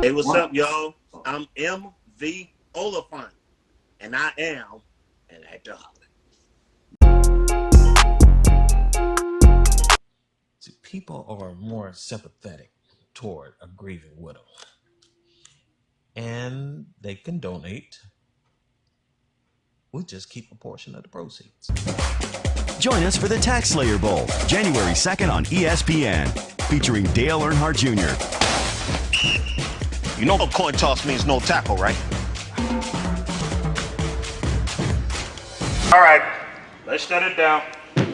Hey, what's up, y'all? I'm MV Oliphant, and I am an ActorHolic. See, people are more sympathetic toward a grieving widow, and they can donate. We'll just keep a portion of the proceeds. Join us for the Tax Slayer Bowl, January 2nd on ESPN, featuring Dale Earnhardt Jr. You know, a coin toss means no tackle, right? All right, let's shut it down.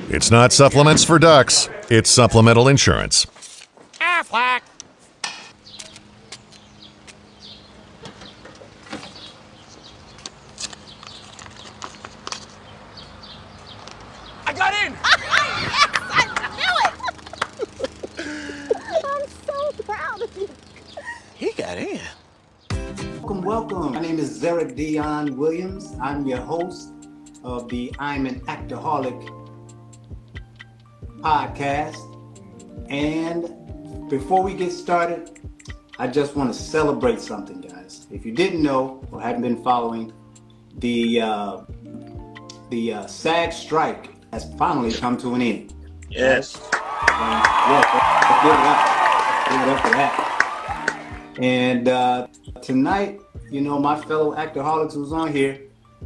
It's not supplements for ducks, it's supplemental insurance. ActorHolic. I got in! I'm so proud of you. He got in. Welcome. My name is Zarek Dion Williams. I'm your host of the I'm an ActorHolic podcast. And before we get started, I just want to celebrate something, guys. If you didn't know or hadn't been following, the SAG strike has finally come to an end. Yes. Let's give it up for that. And tonight, you know, my fellow ActorHolics who's on here,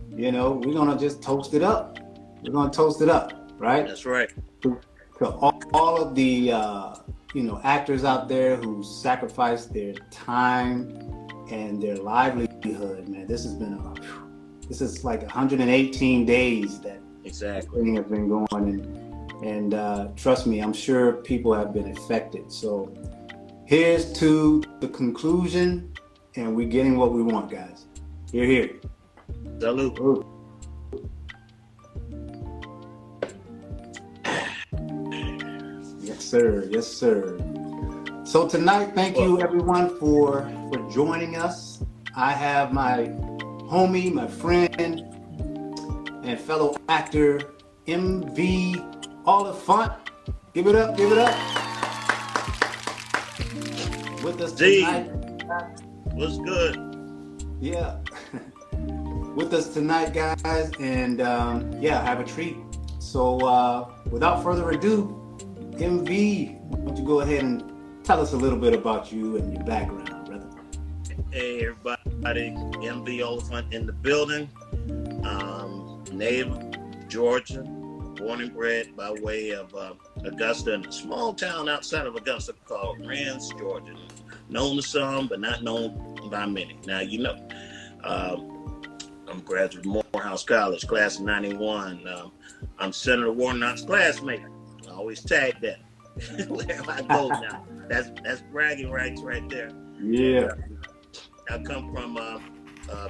you know, we're gonna just toast it up. We're gonna toast it up, right? That's right. To all of the actors out there who sacrificed their time and their livelihood, man. This is like 118 days that exactly thing has been going, and trust me, I'm sure people have been affected. So here's to the conclusion, and we're getting what we want, guys. Here. Salute. Ooh. Yes, sir. So tonight, thank you everyone for joining us. I have my homie, my friend, and fellow actor, MV Oliphant. Give it up. With us tonight. What's good? Yeah. With us tonight, guys, and have a treat. So without further ado, MV, why don't you go ahead and tell us a little bit about you and your background, brother? Hey, everybody. MV Oliphant in the building. Native Georgia, born and bred by way of Augusta, in a small town outside of Augusta called Rands, Georgia. Known to some, but not known by many. Now, you know, I'm a graduate of Morehouse College, class of 91. I'm Senator Warnock's classmate. I always tag that wherever I go now. That's bragging rights right there. Yeah. I come from a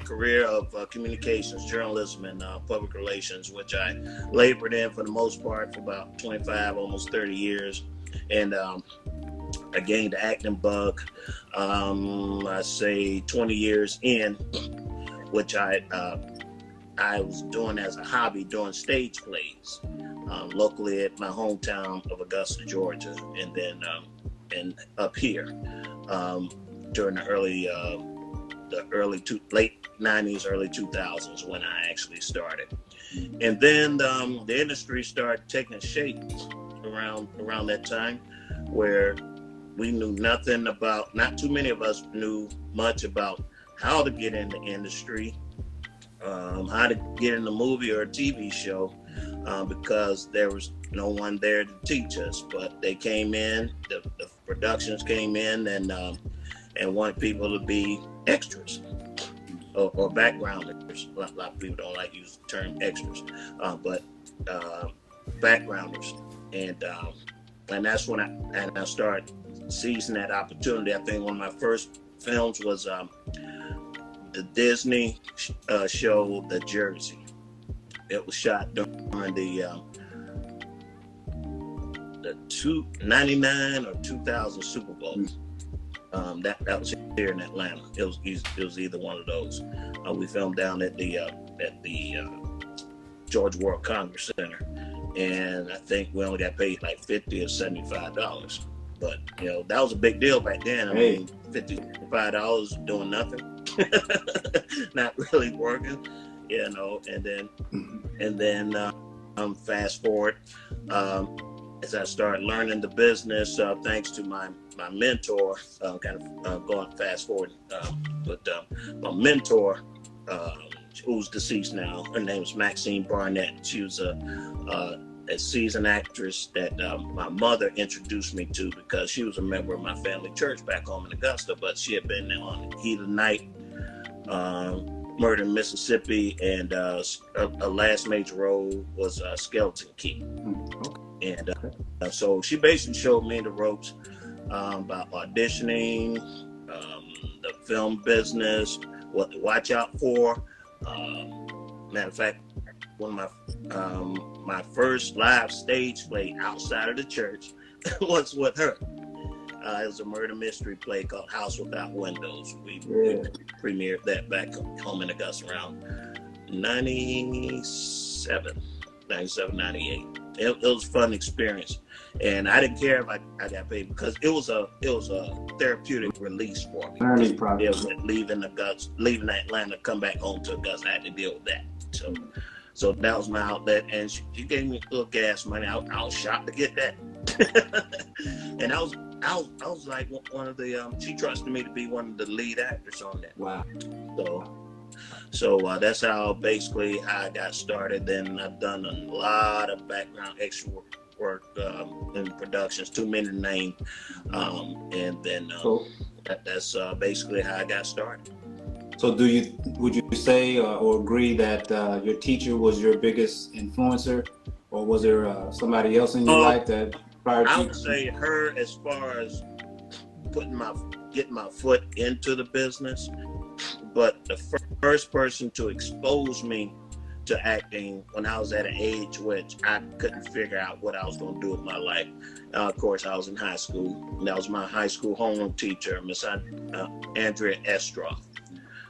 career of communications, journalism, and public relations, which I labored in for the most part for about 25, almost 30 years. And I gained the acting bug, I say 20 years in, which I was doing as a hobby, doing stage plays locally at my hometown of Augusta, Georgia, and then and up here during the late 90s, early 2000s when I actually started. And then the industry started taking shape around that time, where we knew nothing about, not too many of us knew much about how to get in the industry, how to get in a movie or a TV show, because there was no one there to teach us. But they came in, the productions came in and wanted people to be extras or backgrounders. A lot of people don't like to use the term extras, but backgrounders. And that's when I started seizing that opportunity. I think one of my first films was the Disney show The Jersey. It was shot during the 99 or 2000 Super Bowl. That was here in Atlanta. It was either one of those. We filmed down at the Georgia World Congress Center, and I think we only got paid like $50 or $75. But you know, that was a big deal back then. I mean, $55 doing nothing, not really working, you know. And then fast forward, as I started learning the business, thanks to my mentor, going fast forward, but my mentor, who's deceased now, her name is Maxine Barnett. She was a seasoned actress that my mother introduced me to because she was a member of my family church back home in Augusta, but she had been on Heat of Night, Murder in Mississippi, and her last major role was Skeleton Key. And so she basically showed me the ropes about auditioning, the film business, what to watch out for. Matter of fact, one of my first live stage play outside of the church was with her. It was a murder mystery play called House Without Windows. We premiered that back home in Augusta around 97, 98. It was a fun experience, and I didn't care if I got paid because it was a therapeutic release for me. It was leaving Atlanta, come back home to Augusta. I had to deal with that. So that was my outlet, and she gave me a little gas money. I was shocked to get that, and I was like one of the. She trusted me to be one of the lead actors on that. Wow. So that's how I got started. Then I've done a lot of background extra work in productions, too many to name, and then that's basically how I got started. So would you say or agree that your teacher was your biggest influencer, or was there somebody else in your life that prior to? I would say her, as far as getting my foot into the business. But the first person to expose me to acting when I was at an age which I couldn't figure out what I was going to do with my life. Of course, I was in high school. And that was my high school homeroom teacher, Miss Andrea Estroff,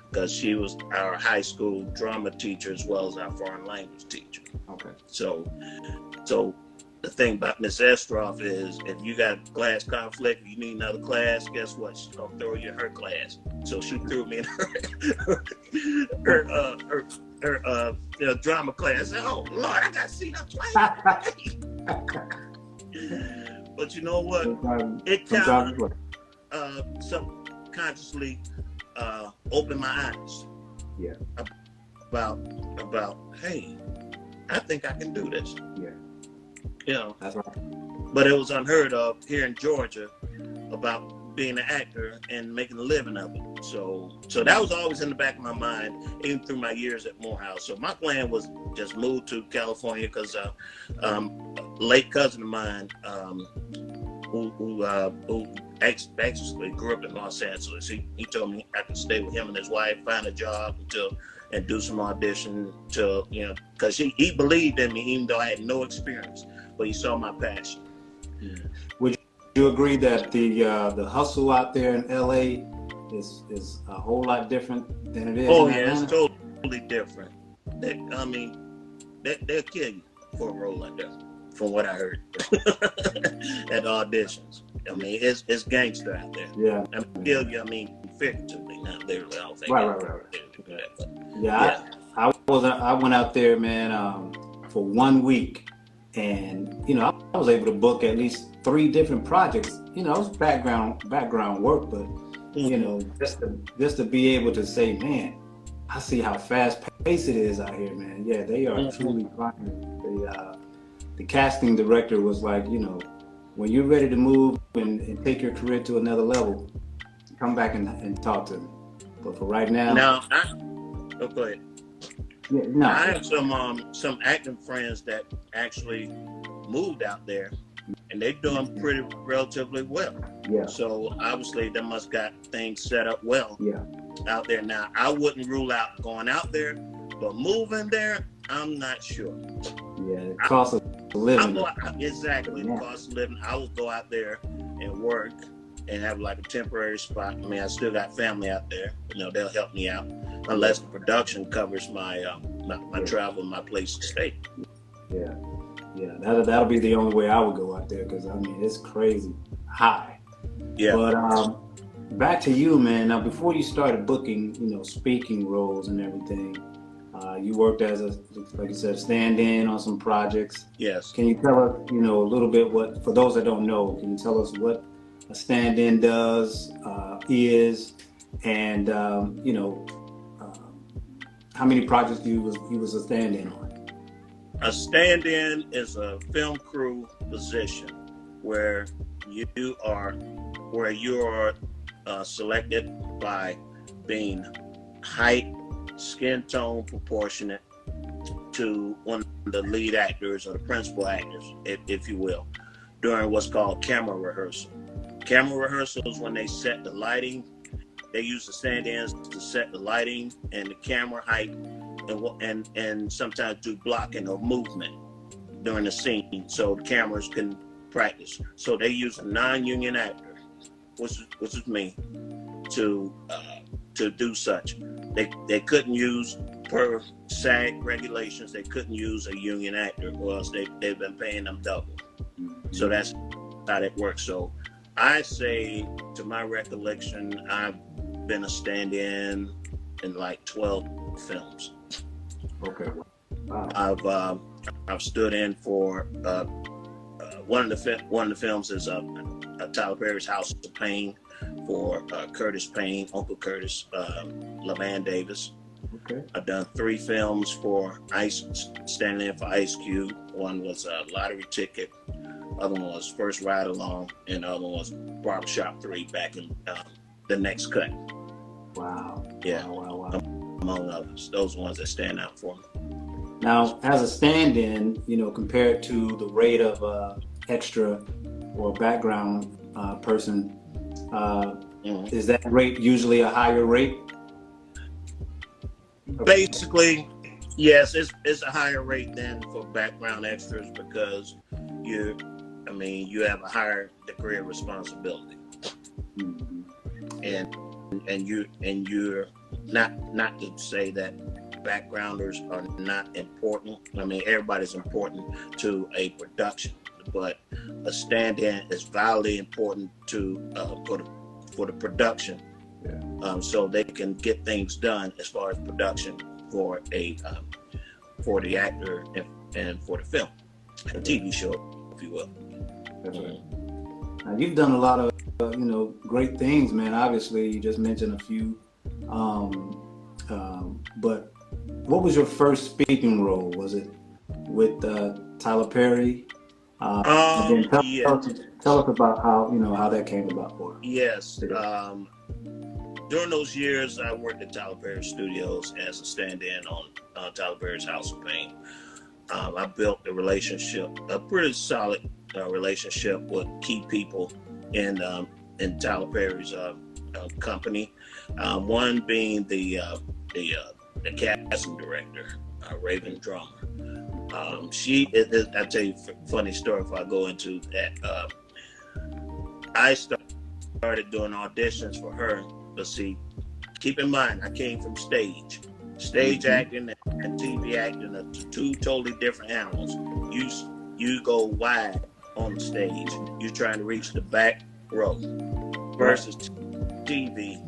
because she was our high school drama teacher as well as our foreign language teacher. Okay. So the thing about Miss Estroff is, if you got class conflict, if you need another class, guess what? She's gonna throw you in her class. So she threw me in her drama class. I said, "Oh Lord, I gotta see her play." But you know what? It kind of subconsciously opened my eyes. Yeah. About hey, I think I can do this. Yeah. You know, that's right. But it was unheard of here in Georgia about being an actor and making a living of it. So that was always in the back of my mind, even through my years at Morehouse. So my plan was just move to California because a late cousin of mine who actually grew up in Los Angeles, he told me I could stay with him and his wife, find a job and do some audition till, you know, because he believed in me even though I had no experience. But he saw my passion. Yeah. Would you agree that the hustle out there in LA is a whole lot different than it is? Oh yeah, it's totally different. They'll kill you for a role like that, from what I heard at auditions. I mean, it's gangster out there. Yeah. I mean, kill you. I mean, figuratively, not literally. I don't think. Right. Yeah. I went out there, man, for 1 week. And, you know, I was able to book at least 3 different projects. You know, it was background work, but, you know, just to be able to say, man, I see how fast paced it is out here, man. Yeah, they are truly fine. The casting director was like, you know, when you're ready to move and take your career to another level, come back and talk to me. But for right now. Go ahead. Yeah, no. I have some acting friends that actually moved out there, and they're doing pretty relatively well. Yeah. So obviously they must got things set up well. Yeah. Out there now. I wouldn't rule out going out there, but moving there, I'm not sure. Yeah, the cost of living. Exactly, the cost of living. I would go out there and work and have like a temporary spot. I mean, I still got family out there. You know, they'll help me out unless the production covers my travel and my place to stay. Yeah, that'll be the only way I would go out there because I mean it's crazy high. Yeah. But back to you, man. Now, before you started booking, speaking roles and everything, you worked as like you said, stand-in on some projects. Yes. Can you tell us, a little bit for those that don't know, can you tell us what a stand-in does, is, and, how many projects he was a stand-in on? A stand-in is a film crew position where you are selected by being height, skin tone proportionate to one of the lead actors or the principal actors, if you will, during what's called camera rehearsal. Camera rehearsal is when they set the lighting. They use the stand-ins to set the lighting and the camera height, and sometimes do blocking or movement during the scene so the cameras can practice. So they use a non-union actor, which is me, to do such. They couldn't use, per SAG regulations, they couldn't use a union actor, or else they've been paying them double. So that's how that works. So I say, to my recollection, I've been a stand-in in like 12 films. Okay. Wow. I've stood in for one of the films is Tyler Perry's House of Pain for Curtis Payne, Uncle Curtis, LaVan Davis. Okay. I've done 3 films for standing in for Ice Cube. One was Lottery Ticket, other one was First Ride Along, and the other one was Barbershop 3 back in The Next Cut. Wow. Yeah. Wow. Among others. Those ones that stand out for me. Now, as a stand-in, compared to the rate of extra or background person, is that rate usually a higher rate? Basically, yes, it's a higher rate than for background extras because you have a higher degree of responsibility, and you're not to say that backgrounders are not important. I mean, everybody's important to a production, but a stand-in is vitally important to for the production. Yeah. So they can get things done as far as production for for the actor and for the film, a TV show, if you will. That's right. Now, you've done a lot of great things, man. Obviously, you just mentioned a few, but what was your first speaking role? Was it with Tyler Perry? And then tell us about how that came about for you. Yes. During those years, I worked at Tyler Perry Studios as a stand-in on Tyler Perry's House of Pain. I built a pretty solid relationship with key people in Tyler Perry's company. One being the casting director, Raven Drummer. I'll tell you a funny story if I go into that. I started doing auditions for her, but see, keep in mind, I came from stage. Stage acting and TV acting are 2 totally different animals. You go wide on the stage. You're trying to reach the back row. Versus TV,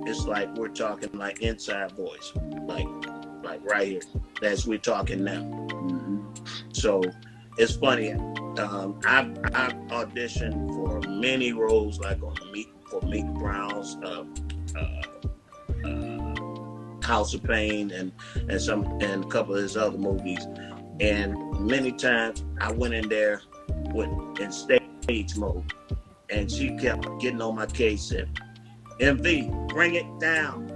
it's like we're talking like inside voice, like right here. That's we're talking now. So it's funny. I've auditioned for many roles, like on Meet the Browns, House of Pain, and a couple of his other movies. And many times I went in there in stage mode, and she kept getting on my case and MV, bring it down.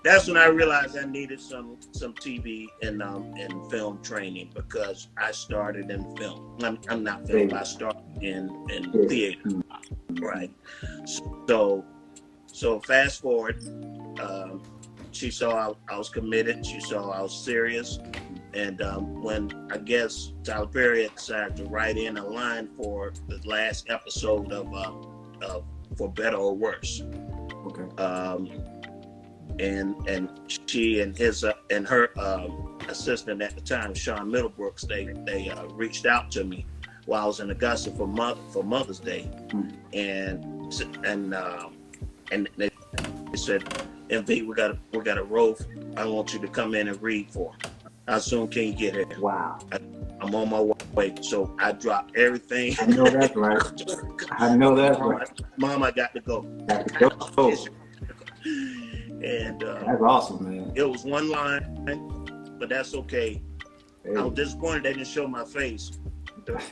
That's when I realized I needed some TV and film training, because I started in film. I'm not film. I started in theater, right? So fast forward, she saw I was committed. She saw I was serious, and when I guess Tyler Perry decided to write in a line for the last episode of For Better or Worse. Okay. And she and her assistant at the time, Sean Middlebrooks, they reached out to me while I was in Augusta for Mother's Day, and they said, "MV, we got a role. I want you to come in and read for 'em. How soon can you get here?" Wow. I'm on my way. So I dropped everything. I know that's right. I know that's right. Mom, I got to go. And that's awesome, man. it was one line, but that's okay. Hey. I was disappointed they didn't show my face,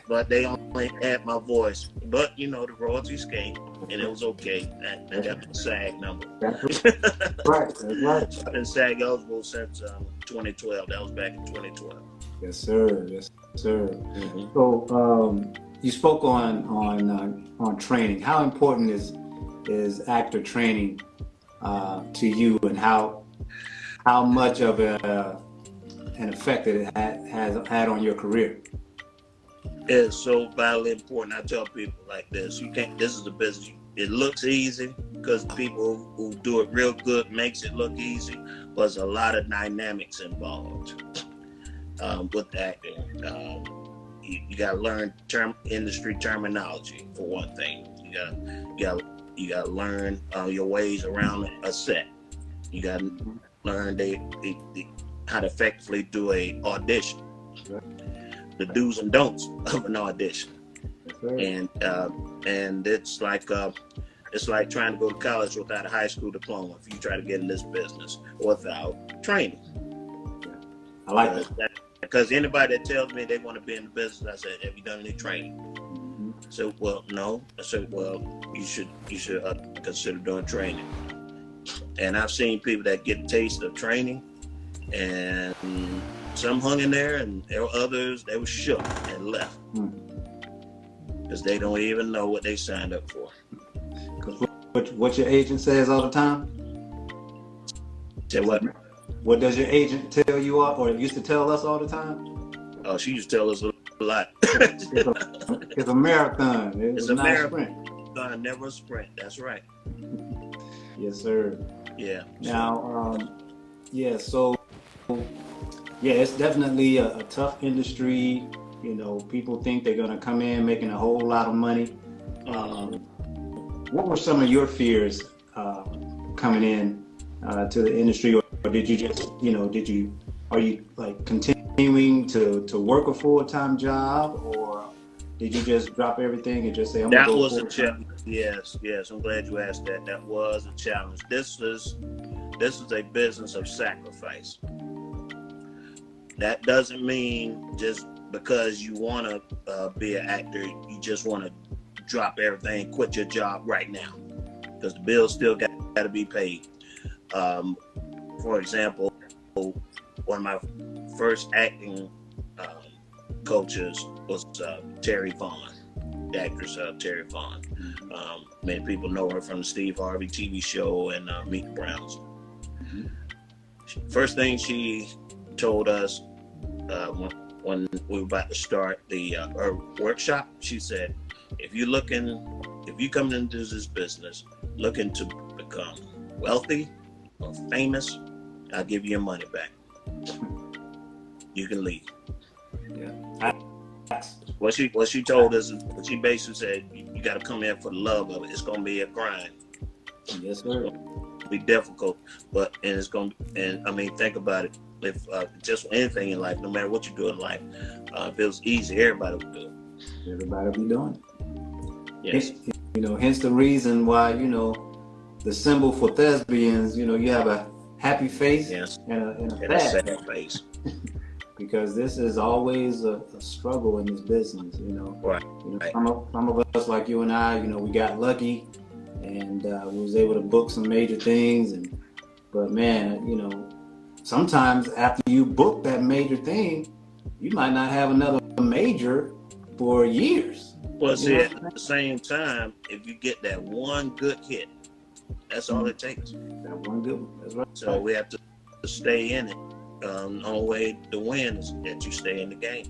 but they only had my voice. But the royalties came, and it was okay. I got the SAG number. That's right. That's right. I've been SAG eligible since 2012. That was back in 2012. Yes, sir. Yes, sir. Mm-hmm. So you spoke on training. How important is actor training to you, and how much of an effect it has had on your career? It's so vitally important. I tell people like this: this is a business. It looks easy because people who do it real good makes it look easy, but there's a lot of dynamics involved with acting. You got to learn industry terminology for one thing. You got to learn your ways around a set. You got to learn how to effectively do a audition, the do's and don'ts of an audition, and it's like trying to go to college without a high school diploma. If you try to get in this business without training, I like that. Because anybody that tells me they want to be in the business, I said, "Have you done any training?" So, well, no. I said, well, you should consider doing training. And I've seen people that get a taste of training, and some hung in there, and there were others they were shook and left because they don't even know what they signed up for. What your agent says all the time? Say what? What does your agent tell you or used to tell us all the time? Oh, she used to tell us a lot. It's a marathon. It's a not marathon. Never a sprint. That's right. Yes, sir. Yeah. Now, so it's definitely a tough industry. People think they're going to come in making a whole lot of money. What were some of your fears coming in to the industry, or did you just, are you like continuing to work a full-time job, or did you just drop everything and just say, I'm going to go full-time? That was a challenge. Yes. I'm glad you asked that. That was a challenge. This is a business of sacrifice. That doesn't mean just because you want to be an actor, you just want to drop everything, quit your job right now, because the bills still got to be paid. For example, one of my first acting coaches was Terry Vaughn, the actress Terry Vaughn. Many people know her from the Steve Harvey TV show and Meet the Browns. First thing she told us when we were about to start her workshop, she said, if you come into this business looking to become wealthy or famous, I'll give you your money back. You can leave. Yeah. What she told us, she basically said, you got to come in for the love of it. It's going to be a grind. Yes, sir. It'll be difficult, think about it. If just anything in life, no matter what you do in life, if it was easy, everybody would do it. Everybody would be doing it. Yes. Hence the reason why, the symbol for thespians, you have a happy face and a sad face. Because this is always a struggle in this business, Right. Some of us, like you and I, we got lucky and we was able to book some major things. But man, sometimes after you book that major thing, you might not have another major for years. Well, see, at the same time, if you get that one good hit, that's all it takes. That one good one, that's right. So we have to stay in it. The only way to win is that you stay in the game.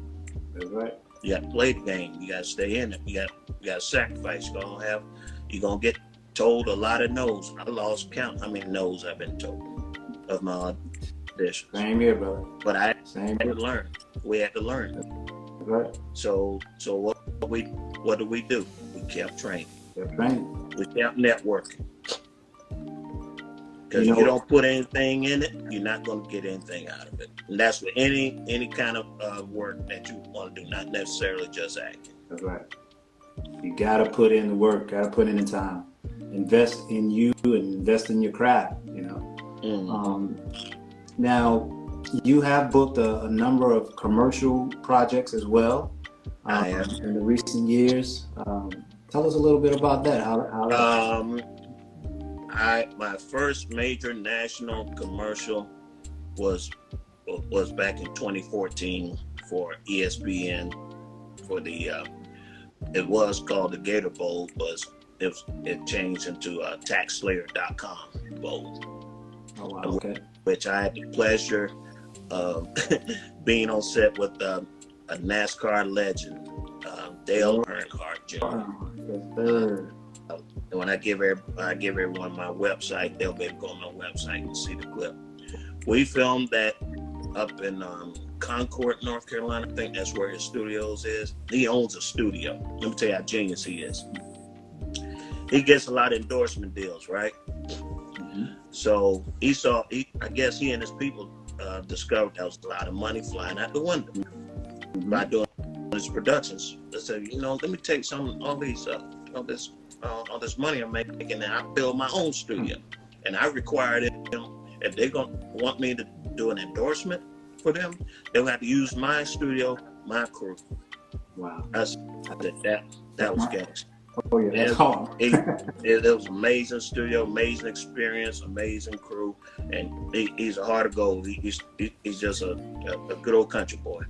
That's right. You got to play the game. You got to stay in it. You got to sacrifice. You're gonna get told a lot of no's. I lost count how many no's I've been told of my auditions. Same here, brother. But I had to learn. We had to learn. Right. So what do? We kept training. Kept training. We kept networking. Because if you don't put anything in it, you're not going to get anything out of it. And that's with any kind of work that you want to do, not necessarily just acting. That's right. You got to put in the work, got to put in the time. Invest in you and invest in your craft, you know. Now, you have booked a number of commercial projects as well in the recent years. Tell us a little bit about that. My first major national commercial was back in 2014 for ESPN for the it was called the Gator Bowl, but it changed into TaxSlayer.com Bowl. Oh, wow. Okay. Which I had the pleasure of being on set with a NASCAR legend, Dale Earnhardt Jr. When I give everyone my website, they'll be able to go on my website and see the clip. We filmed that up in Concord, North Carolina. I think that's where his studios is. He owns a studio. Let me tell you how genius he is. He gets a lot of endorsement deals, right? Mm-hmm. So I guess he and his people discovered there was a lot of money flying out the window by doing his productions. They said, let me take all this money I'm making, and I build my own studio. And I required it. If they're gonna want me to do an endorsement for them, they'll have to use my studio, my crew. Wow. That was gangster. Oh yeah, that's hard. It was amazing studio, amazing experience, amazing crew, and he's a heart of gold. He's just a good old country boy.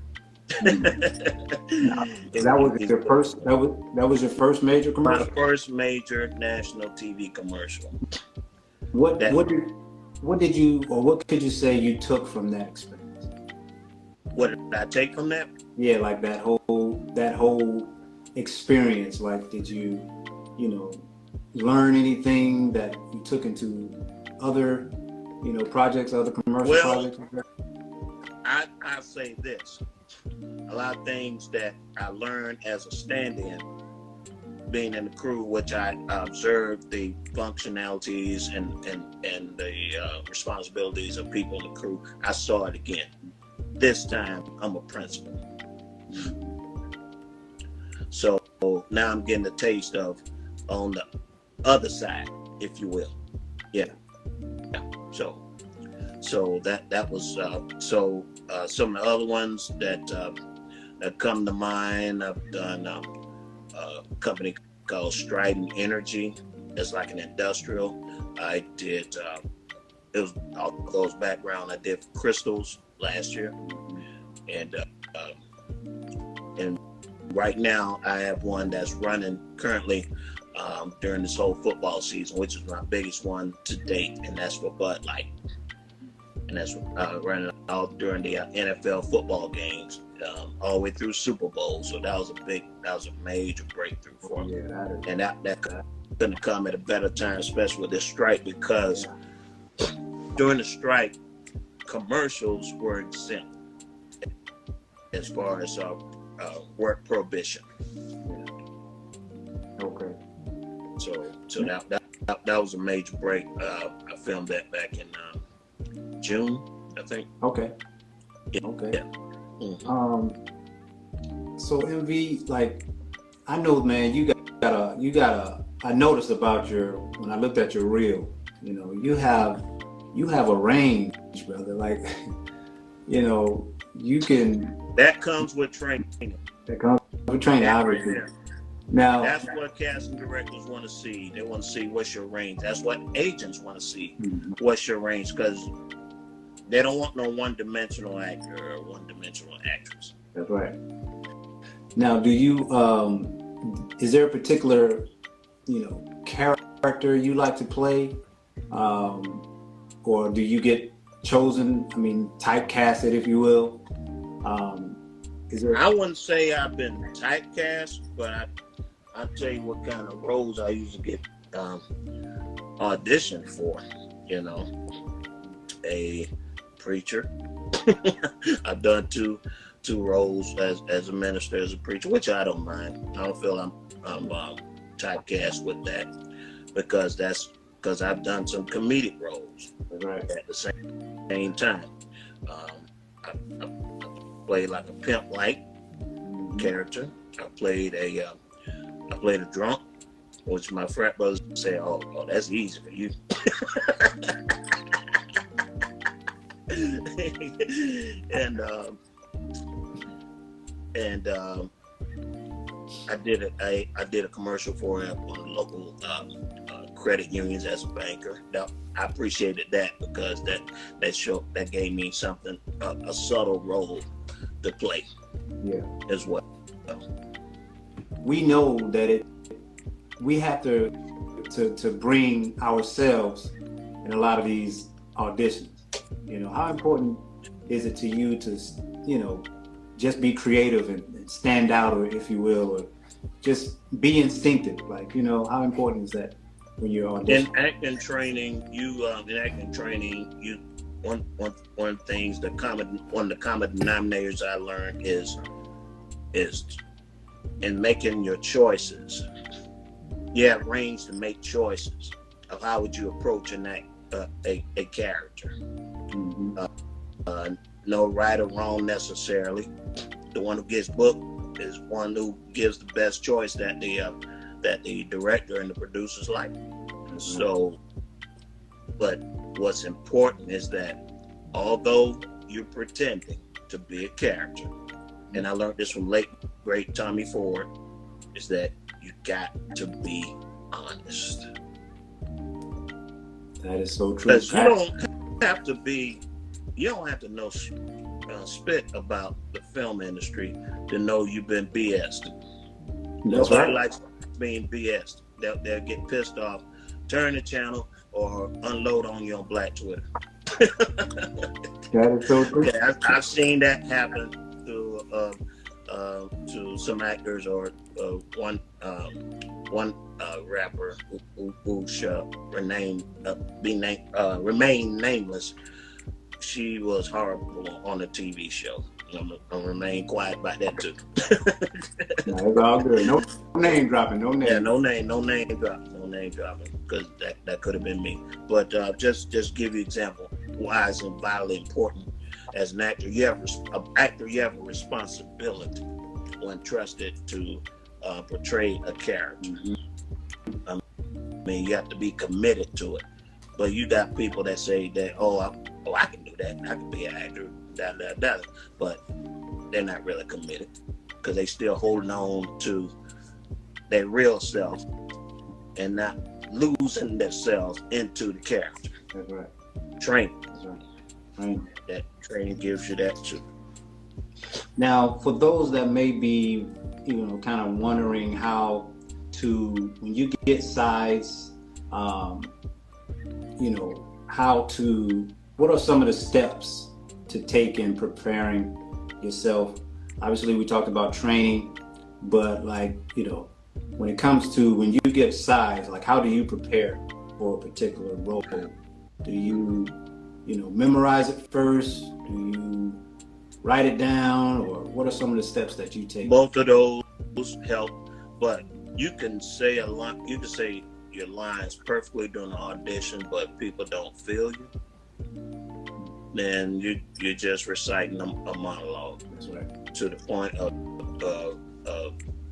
That was your first major commercial? My first major national TV commercial. What could you say you took from that experience? What did I take from that? Yeah, like that whole experience. Like, did you learn anything that you took into other projects, other commercial projects? I say this. A lot of things that I learned as a stand-in, being in the crew, which I observed the functionalities and the responsibilities of people in the crew. I saw it again. This time, I'm a principal. So now I'm getting a taste of on the other side, if you will. Yeah. So that was some of the other ones that come to mind. I've done a company called Strident Energy. It's like an industrial. I did it was all those background I did for Crystals last year, and right now I have one that's running currently during this whole football season, which is my biggest one to date, and that's for Bud Light. And that's running out during the NFL football games, all the way through Super Bowl. So that was a major breakthrough for me. And that couldn't come at a better time, especially with this strike, because during the strike, commercials were exempt as far as work prohibition. Okay. So that was a major break. I filmed that back in June, I think. Okay. Yeah. Okay. Yeah. Mm-hmm. So MV, like, I know, man, you got I noticed about when I looked at your reel, you have a range, brother. Like, you can. That comes with training. Obviously. Now, that's what casting directors want to see. They want to see what's your range. That's what agents want to see. Mm-hmm. What's your range? Because they don't want no one-dimensional actor or one-dimensional actress. That's right. Now, do you? Is there a particular, character you like to play, or do you get chosen? I mean, typecasted, if you will. I wouldn't say I've been typecast, but I'll tell you what kind of roles I usually get auditioned for. A preacher. I've done two 2 roles as a minister, as a preacher, which I don't mind. I don't feel I'm typecast with that because I've done some comedic roles at the same time. I played like a pimp-like character. I played a drunk, which my frat brothers say, "Oh, that's easy for you." and I did a commercial for one of the local credit unions as a banker. Now, I appreciated that because that gave me something, a subtle role to play as well. We know that we have to bring ourselves in a lot of these auditions. How important is it to you to, just be creative and stand out, or if you will, or just be instinctive? Like, how important is that when you're auditioning? In acting training, one of the things, one of the common denominators I learned is in making your choices, you have range to make choices of how would you approach a character. No right or wrong necessarily. The one who gets booked is one who gives the best choice that the director and the producers like. So, but what's important is that although you're pretending to be a character, and I learned this from late great Tommy Ford, is that you got to be honest. That is so true. Because you don't have to know spit about the film industry to know you've been BS'd. Nobody likes being BS'd. They'll get pissed off, turn the channel, or unload on you on Black Twitter. That is so true. Yeah, I've seen that happen to some actors, or one rapper who shall remain nameless. She was horrible on a TV show. I'm gonna remain quiet about that too. It's all good. No name dropping. No name. Yeah, no name dropping. Because that could have been me. But just give you an example. Why is it vitally important as an actor? You have a responsibility when trusted to portray a character. I mean, you have to be committed to it. But you got people that say that, I can do that. I can be an actor, but they're not really committed because they still holding on to their real self and not losing themselves into the character. That's right. Training. That's right. Training. That training gives you that too. Now, for those that may be, kind of wondering how to, when you get sides, what are some of the steps to take in preparing yourself? Obviously, we talked about training, but when it comes to when you get sides, like how do you prepare for a particular role? Do you, memorize it first? Do you write it down, or what are some of the steps that you take? Both of those help, but you can say your lines perfectly during the audition, but people don't feel you, then you're just reciting a monologue. That's right. To the point of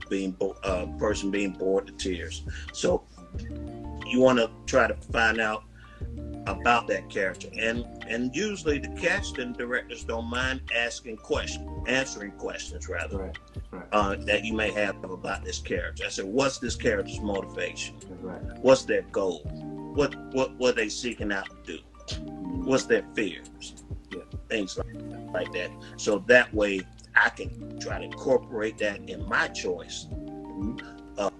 being person being bored to tears. So you want to try to find out about that character, and usually the casting directors don't mind answering questions rather. Right. That you may have about this character. I said, what's this character's motivation? Right. What's their goal? What are they seeking out to do? What's their fears? Yeah. Things like that. So that way I can try to incorporate that in my choice of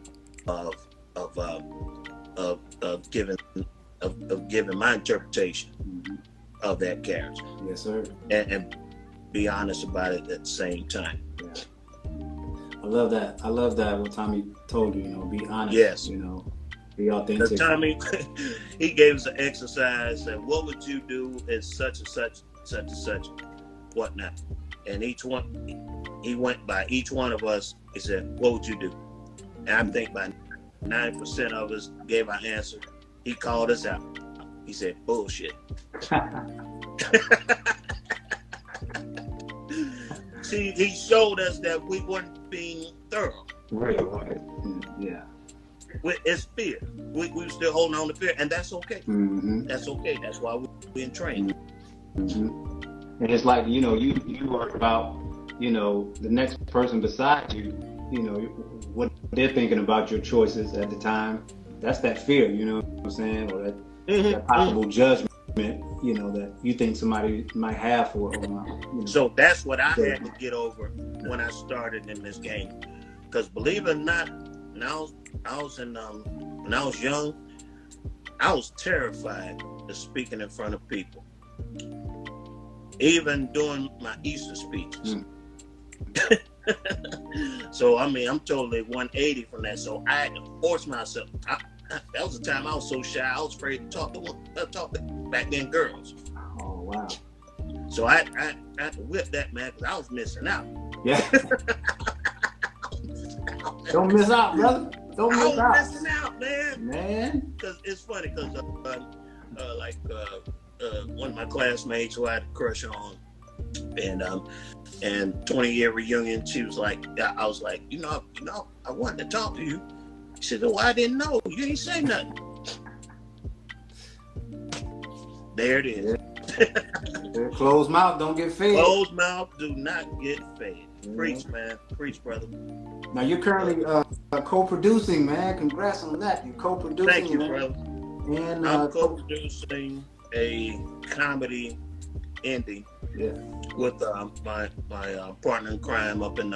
giving my interpretation of that character. Yes, sir. And be honest about it at the same time. Yeah. I love that. What Tommy told you, be honest. Yes. Be authentic. Tommy, he gave us an exercise that what would you do in such and such, whatnot. and he went by each one of us. He said, "What would you do?" And I think by 90% of us gave our answer. He called us out. He said, "Bullshit." See, he showed us that we weren't being thorough. Right. Yeah. It's fear. We were still holding on to fear, and that's okay. Mm-hmm. That's okay. That's why we're in training. Mm-hmm. And it's like, you know, you worry about, you know, the next person beside you, you know, what they're thinking about your choices at the time. That's that fear, you know what I'm saying? Or that possible judgment, you know, that you think somebody might have for it. You know. So that's what I had to get over when I started in this game. Because believe it or not, when I was young, I was terrified of speaking in front of people. Even doing my Easter speeches. So, I mean, I'm totally 180 from that. So I had to force myself. That was the time I was so shy, I was afraid to talk to back then girls. Oh, wow. So I had to whip that, man, because I was missing out. Yeah. Don't miss out, brother. Don't miss out. I was missing out, man. Man. Because it's funny, because one of my classmates who I had a crush on, and 20-year reunion, she was like, I was like, you know, I wanted to talk to you. She said, "Oh, I didn't know. You ain't say nothing." There it is. Yeah. Closed mouth don't get fed. Closed mouth do not get fed. Preach, man. Preach, brother. Now you're currently co-producing, man. Congrats on that. You're co-producing. Thank you, man. brother. And I'm co-producing a comedy indie with my partner in crime up in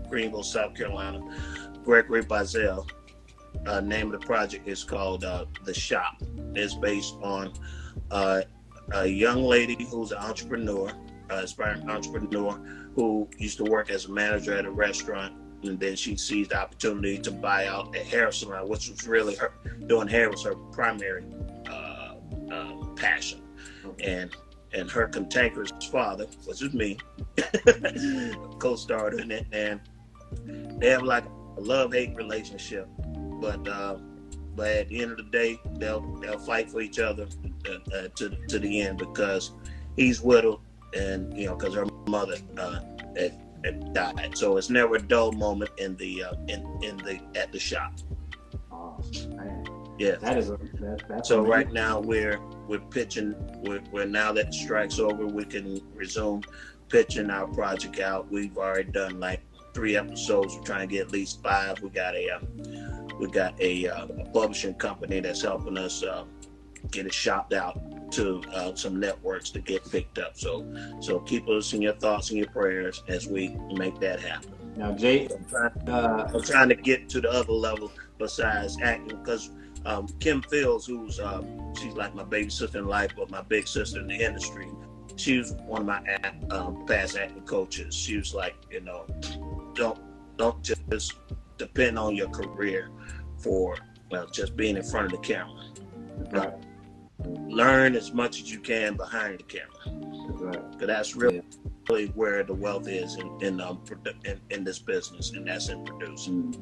Greenville, South Carolina, Gregory Bazell. Name of the project is called The Shop. It's based on a young lady who's an entrepreneur, aspiring entrepreneur, who used to work as a manager at a restaurant, and then she seized the opportunity to buy out a hair salon, which was really her doing hair was her primary passion. And her cantankerous father, which is me, co-starred in it, and they have like a love-hate relationship, but at the end of the day, they'll fight for each other to the end, because he's widowed, and you know, because her mother had died. So it's never a dull moment at the shop. Oh, man. Yeah. That's so amazing. right now we're pitching. We're now that the strike's over, we can resume pitching our project out. We've already done like 3 episodes. We're trying to get at least 5. We got a publishing company that's helping us get it shopped out to some networks to get picked up. So keep us in your thoughts and your prayers as we make that happen. Now, Jay, I'm trying to get to the other level besides acting, because Kim Fields, who's she's like my baby sister in life, but my big sister in the industry. She was one of my past acting coaches. She was like, you know, don't just depend on your career for just being in front of the camera. right. Learn as much as you can behind the camera, Right. because that's really where the wealth is in this business, and that's in producing.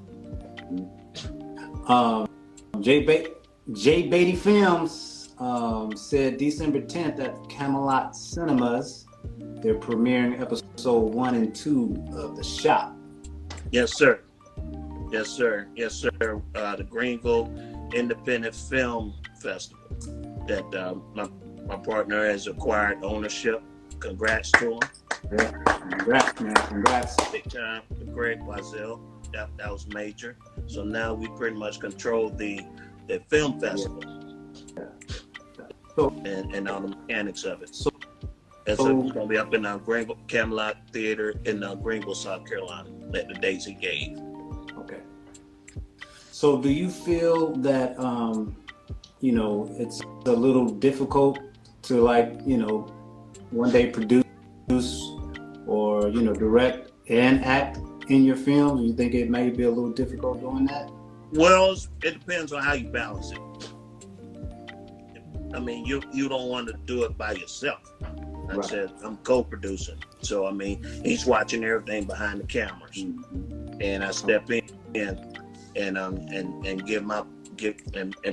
Jay Beatty Films said December 10th at Camelot Cinemas, they're premiering episode 1 and 2 of The Shop. Yes, sir. Yes, sir. Yes, sir. The Greenville Independent Film Festival that my partner has acquired ownership. Congrats to him. Yeah. Congrats, man. Congrats. Big time to Greg Wazell. That was major. So now we pretty much control the film festival. Yeah. So, and all the mechanics of it. So it's going to be up in Greenville Camelot Theater in Greenville, South Carolina, at the dates he gave. okay. So do you feel that, you know, it's a little difficult to, like, you know, one day produce or, you know, direct and act in your film? Do you think it may be a little difficult doing that? Well, it depends on how you balance it. I mean, you don't want to do it by yourself. I Right. said, I'm co-producing. So, I mean, he's watching everything behind the cameras. Mm-hmm. And I step in and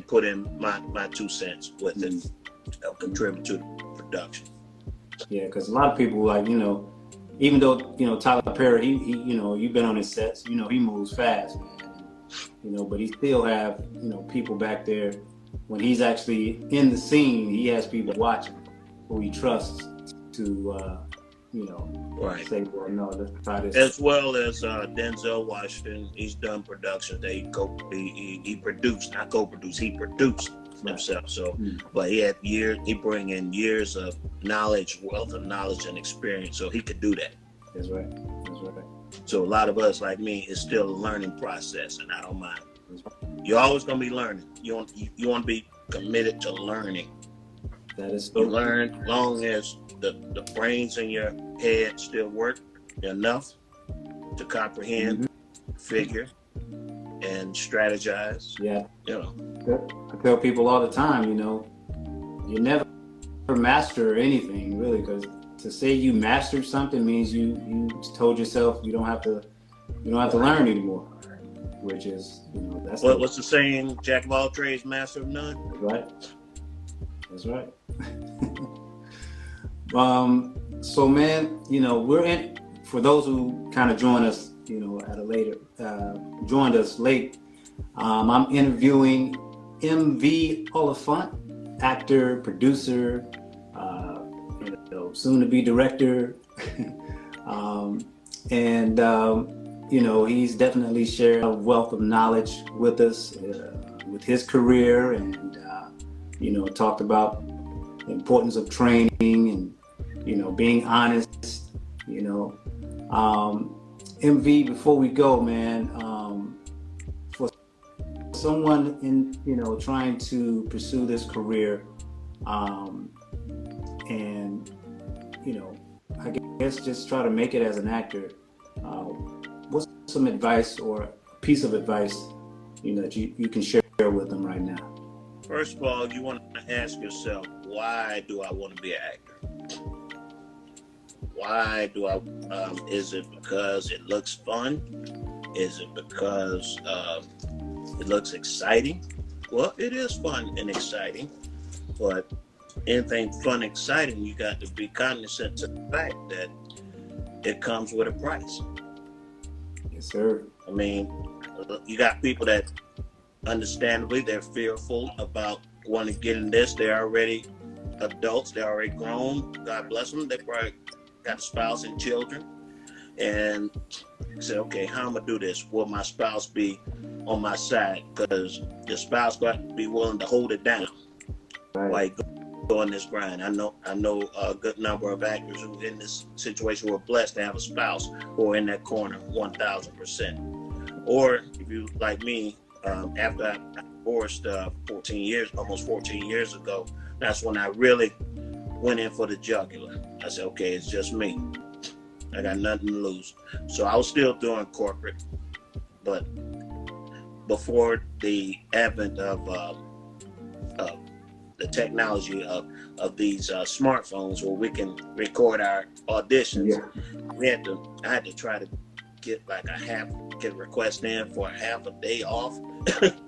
put in my 2 cents with it, contribute to the production. Yeah, because a lot of people, like, even though, Tyler Perry, he you've been on his sets, he moves fast, man. But he still have, people back there. When he's actually in the scene, he has people watching who he trusts to, Right. say, well, no, let's try this. As well as Denzel Washington, he's done production. He produced, not co-produced. He produced himself. So, but he bring in years of knowledge, wealth of knowledge and experience, so he could do that. That's right. So a lot of us, like me, is still a learning process, and I don't mind. You're always gonna be learning. You want to be committed to learning. That is so You learn as long as the brains in your head still work enough to comprehend, figure, and strategize. Yeah. I tell people all the time, you never master anything really, because to say you mastered something means you told yourself you don't have to learn anymore, which is that's what's the saying? Jack of all trades, master of none. That's right. So man, we're in, for those who kind of joined us, joined us late. I'm interviewing MV Oliphant, actor, producer, soon to be director. He's definitely shared a wealth of knowledge with us, with his career, and talked about the importance of training and being honest. MV, before we go, man, for someone in trying to pursue this career, and I guess just try to make it as an actor, what's some advice or a piece of advice that you can share with them right now? First of all, you want to ask yourself, why do I want to be an actor? Why do I? Is it because it looks fun? Is it because it looks exciting? Well, it is fun and exciting, but anything fun and exciting, you got to be cognizant of the fact that it comes with a price. Yes, sir. I mean, you got people that understandably they're fearful about wanting to get in this. They're already adults. They're already grown. God bless them. They probably got a spouse and children. And say, okay, how am I gonna do this? Will my spouse be on my side? Because the spouse got to be willing to hold it down. Right. Like go on this grind. I know a good number of actors who in this situation were blessed to have a spouse who are in that corner 1,000%. Or if you like me, after I divorced almost 14 years ago, that's when I really went in for the jugular. I said, okay, it's just me. I got nothing to lose. So I was still doing corporate, but before the advent of the technology of these smartphones where we can record our auditions, I had to try to get like get a request in for half a day off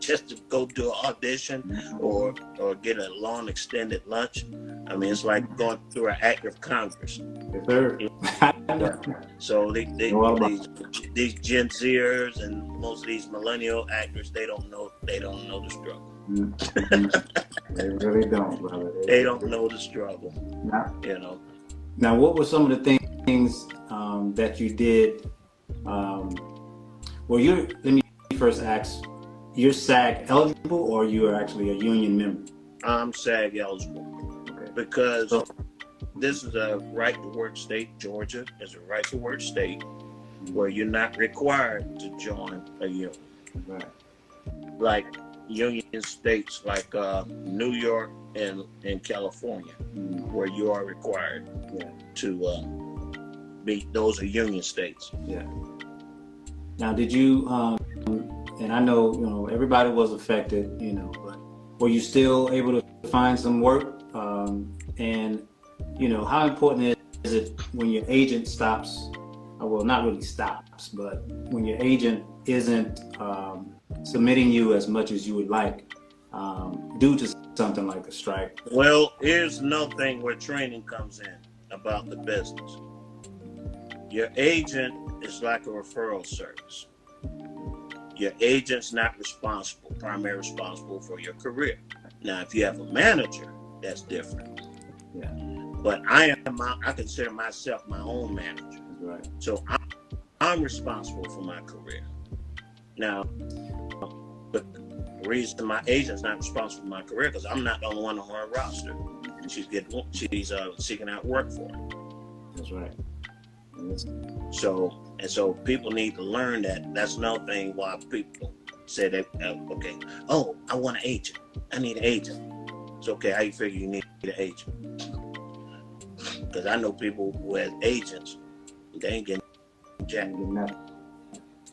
just to go do an audition or get a long extended lunch. I mean, it's like going through an act of Congress. Yes, sir. So these Gen Zers and most of these millennial actors, they don't know the struggle. They really don't, brother. They don't know the struggle. Now, what were some of the things that you did? Let me first ask, you're SAG eligible or you are actually a union member? I'm SAG eligible. Okay. Because this is a right to work state. Georgia is a right to work state where you're not required to join a union. Right. Like union states like New York and California, where you are required to be. Those are union states. Yeah. Now, did you? And I know everybody was affected, but were you still able to find some work? And you know, how important is it when your agent stops? Well, not really stops, but when your agent isn't submitting you as much as you would like due to something like a strike? Well, here's another thing where training comes in about the business. Your agent is like a referral service. Your agent's not primarily responsible for your career. Now, if you have a manager, that's different. Yeah. But I consider myself my own manager. Right. So I'm responsible for my career. Now, but the reason my agent's not responsible for my career because I'm not the only one on her roster. She's seeking out work for it. That's right. So people need to learn that. That's another thing why people say that, okay, oh, I want an agent. I need an agent. It's okay, how you figure you need an agent? Because I know people who have agents, they ain't getting jack.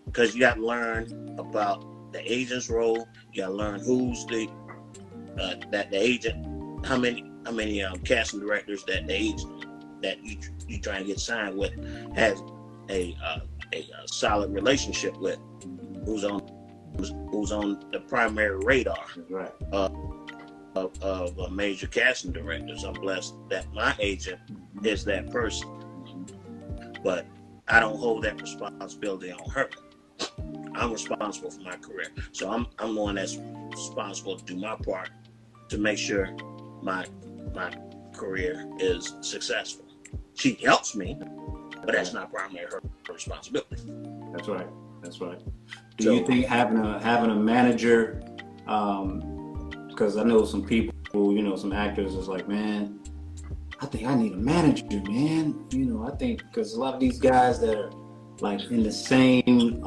Because you got to learn about the agent's role. You got to learn who's the agent, how many casting directors that the agent that you trying to get signed with has a solid relationship with, who's on the primary radar of major casting directors. I'm blessed that my agent is that person, but I don't hold that responsibility on her. I'm responsible for my career, so I'm the one that's responsible to do my part to make sure my career is successful. She helps me, but that's not primarily her responsibility. That's right. Do you think having a manager, because I know some people, some actors is like, man, I think I need a manager, man. I think because a lot of these guys that are like in the same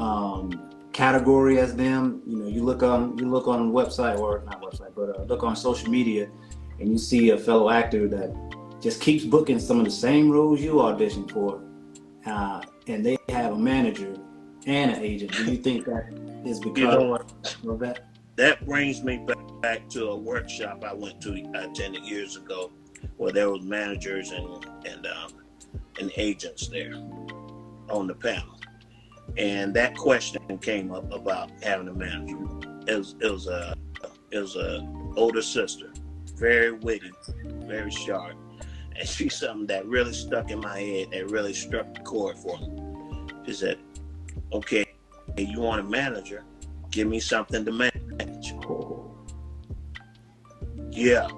category as them, you look on the website, or not website, but look on social media, and you see a fellow actor that just keeps booking some of the same roles you audition for, and they have a manager and an agent. Do you think that is because of that? That brings me back to a workshop I attended years ago, where there was managers and agents there on the panel, and that question came up about having a manager. It was a older sister, very witty, very sharp. And she's something that really stuck in my head, that really struck the chord for me. She said, okay, you want a manager, give me something to manage. Oh. Yeah.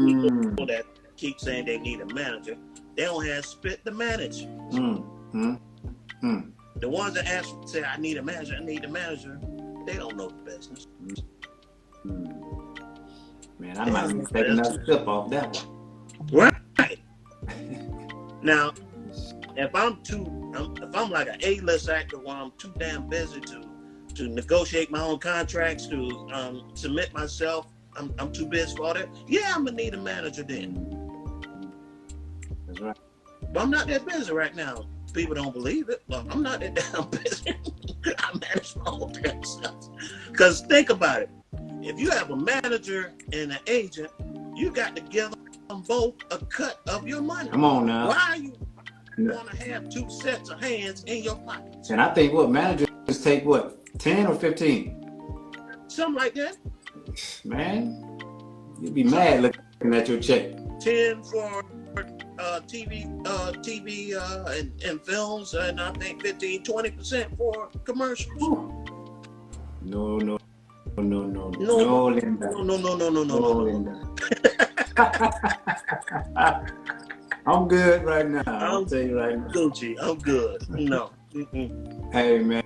People that keep saying they need a manager, they don't have spit to manage. The ones that say, I need a manager, they don't know the business. Man, I might be taking another sip off that one. Right. Now, if I'm like an A-list actor, where I'm too damn busy to negotiate my own contracts, to submit myself, I'm too busy for all that. Yeah, I'm gonna need a manager then. That's right. But I'm not that busy right now. People don't believe it, but I'm not that damn busy. I manage my own damn stuff. Because think about it. If you have a manager and an agent, you got to give them both a cut of your money. Come on now. Why you want to have two sets of hands in your pockets? And I think managers take 10 or 15? Something like that. Man, you'd be mad looking at your check. 10 for TV and films, and I think 15-20% for commercials. No, Linda. No, Linda. I'm good right now. I'll tell you right now. Gucci, I'm good. No. Hey man,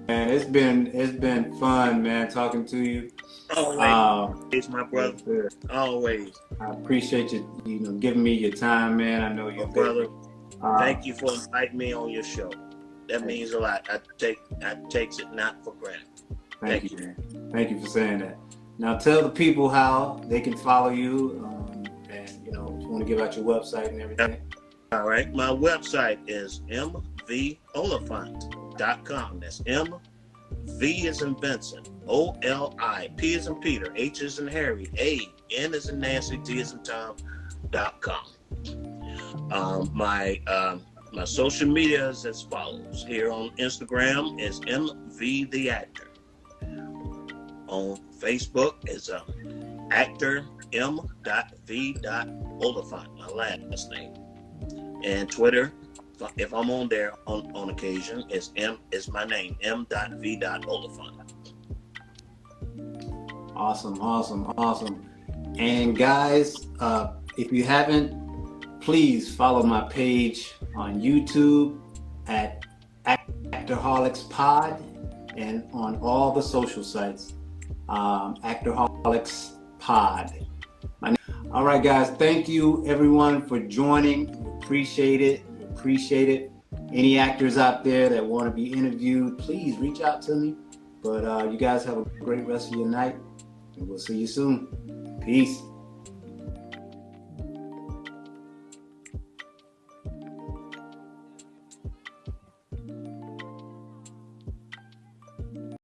it's been fun, man, talking to you. Always, my brother. Yes, always. I appreciate you, giving me your time, man. I know you're brother. Thank you for inviting me on your show. That means a lot. I takes it not for granted. Thank you, man. Thank you for saying that. Now tell the people how they can follow you, and if you want to give out your website and everything. All right, my website is mvoliphant.com. That's V is in Vincent, OLI, P is in Peter, H is in Harry, A, N is in Nancy, T is in Tom.com. My social media is as follows. Here on Instagram is MV the Actor. On Facebook is actor m.v.oliphant, my last name. And Twitter, if I'm on there on occasion, is my name, m.v.oliphant. Awesome. And guys, if you haven't, please follow my page on YouTube at ActorHolic's Pod and on all the social sites, ActorHolic's Pod. All right, guys, thank you everyone for joining. Appreciate it. Any actors out there that want to be interviewed, please reach out to me. But you guys have a great rest of your night, and we'll see you soon. Peace.